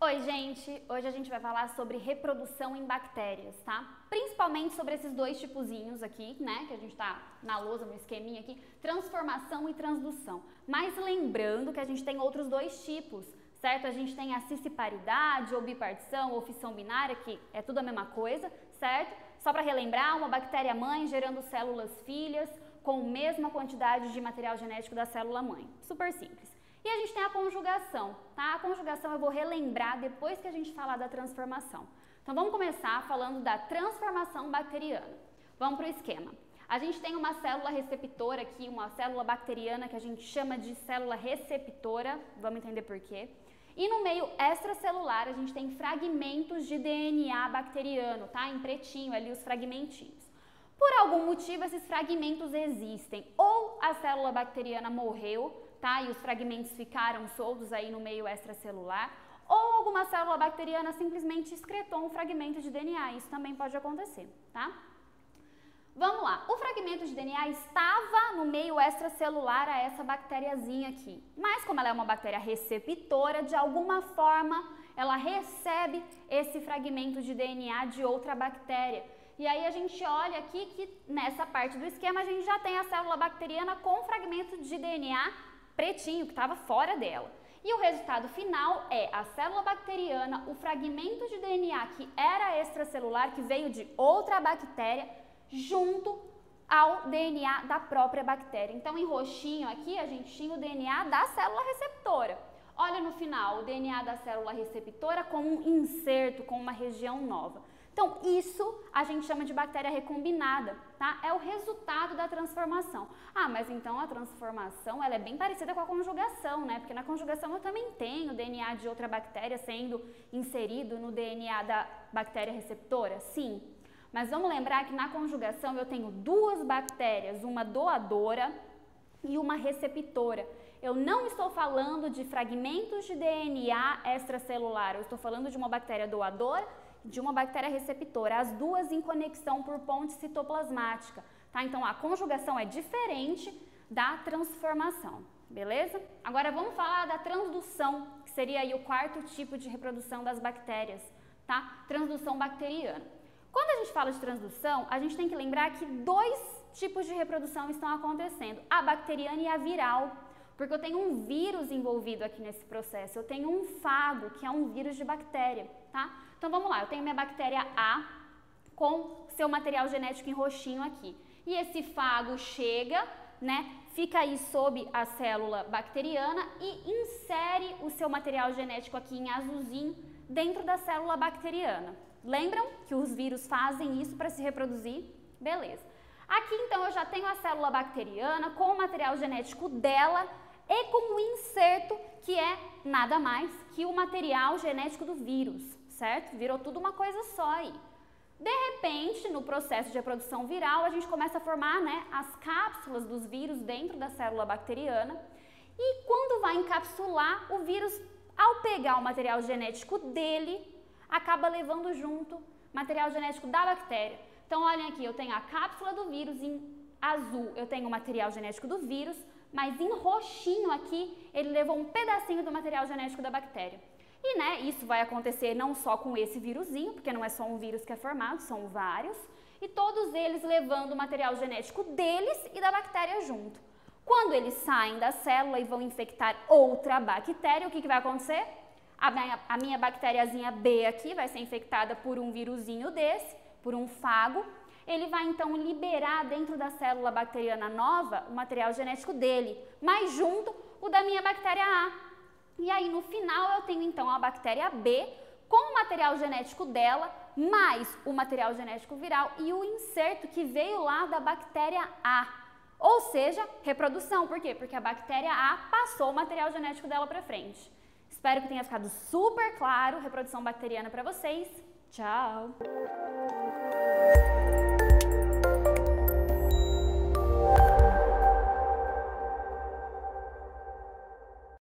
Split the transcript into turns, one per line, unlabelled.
Oi, gente! Hoje a gente vai falar sobre reprodução em bactérias, tá? Principalmente sobre esses dois tipozinhos aqui, né? Que a gente tá na lousa, no esqueminha aqui, transformação e transdução. Mas lembrando que a gente tem outros dois tipos, certo? A gente tem a cisciparidade, ou bipartição, ou fissão binária, que é tudo a mesma coisa, certo? Só para relembrar, uma bactéria mãe gerando células filhas com a mesma quantidade de material genético da célula mãe. Super simples. E a gente tem a conjugação, tá? A conjugação eu vou relembrar depois que a gente falar da transformação. Então vamos começar falando da transformação bacteriana. Vamos para o esquema. A gente tem uma célula receptora aqui, uma célula bacteriana que a gente chama de célula receptora, vamos entender por quê. E no meio extracelular a gente tem fragmentos de DNA bacteriano, tá? Em pretinho ali os fragmentinhos. Por algum motivo esses fragmentos existem, ou a célula bacteriana morreu, tá? E os fragmentos ficaram soltos aí no meio extracelular, ou alguma célula bacteriana simplesmente excretou um fragmento de DNA, isso também pode acontecer, tá? Vamos lá, o fragmento de DNA estava no meio extracelular a essa bactériazinha aqui, mas como ela é uma bactéria receptora, de alguma forma ela recebe esse fragmento de DNA de outra bactéria. E aí a gente olha aqui que nessa parte do esquema a gente já tem a célula bacteriana com fragmento de DNA pretinho, que estava fora dela. E o resultado final é a célula bacteriana, o fragmento de DNA que era extracelular, que veio de outra bactéria, junto ao DNA da própria bactéria. Então, em roxinho aqui, a gente tinha o DNA da célula receptora. Olha no final, o DNA da célula receptora com um inserto, com uma região nova. Então, isso a gente chama de bactéria recombinada, tá? É o resultado da transformação. Ah, mas então a transformação, ela é bem parecida com a conjugação, né? Porque na conjugação eu também tenho o DNA de outra bactéria sendo inserido no DNA da bactéria receptora? Sim. Mas vamos lembrar que na conjugação eu tenho duas bactérias, uma doadora e uma receptora. Eu não estou falando de fragmentos de DNA extracelular, eu estou falando de uma bactéria doadora e de uma bactéria receptora, as duas em conexão por ponte citoplasmática, tá? Então a conjugação é diferente da transformação, beleza? Agora vamos falar da transdução, que seria aí o quarto tipo de reprodução das bactérias, tá? Transdução bacteriana. Quando a gente fala de transdução, a gente tem que lembrar que dois tipos de reprodução estão acontecendo, a bacteriana e a viral, porque eu tenho um vírus envolvido aqui nesse processo, eu tenho um fago, que é um vírus de bactéria, tá? Então vamos lá, eu tenho minha bactéria A com seu material genético em roxinho aqui, e esse fago chega, né, fica aí sob a célula bacteriana e insere o seu material genético aqui em azulzinho dentro da célula bacteriana. Lembram que os vírus fazem isso para se reproduzir? Beleza. Aqui então eu já tenho a célula bacteriana com o material genético dela e com o inserto que é nada mais que o material genético do vírus, certo? Virou tudo uma coisa só aí. De repente, no processo de reprodução viral, a gente começa a formar, né, as cápsulas dos vírus dentro da célula bacteriana e quando vai encapsular, o vírus, ao pegar o material genético dele, acaba levando junto material genético da bactéria. Então, olhem aqui, eu tenho a cápsula do vírus, em azul eu tenho o material genético do vírus, mas em roxinho aqui, ele levou um pedacinho do material genético da bactéria. E, né, isso vai acontecer não só com esse vírusinho, porque não é só um vírus que é formado, são vários, e todos eles levando o material genético deles e da bactéria junto. Quando eles saem da célula e vão infectar outra bactéria, o que vai acontecer? A minha bactériazinha B aqui vai ser infectada por um vírusinho desse, por um fago. Ele vai então liberar dentro da célula bacteriana nova o material genético dele, mas junto o da minha bactéria A. E aí no final eu tenho então a bactéria B com o material genético dela, mais o material genético viral e o inserto que veio lá da bactéria A. Ou seja, reprodução. Por quê? Porque a bactéria A passou o material genético dela para frente. Espero que tenha ficado super claro, reprodução bacteriana para vocês. Tchau!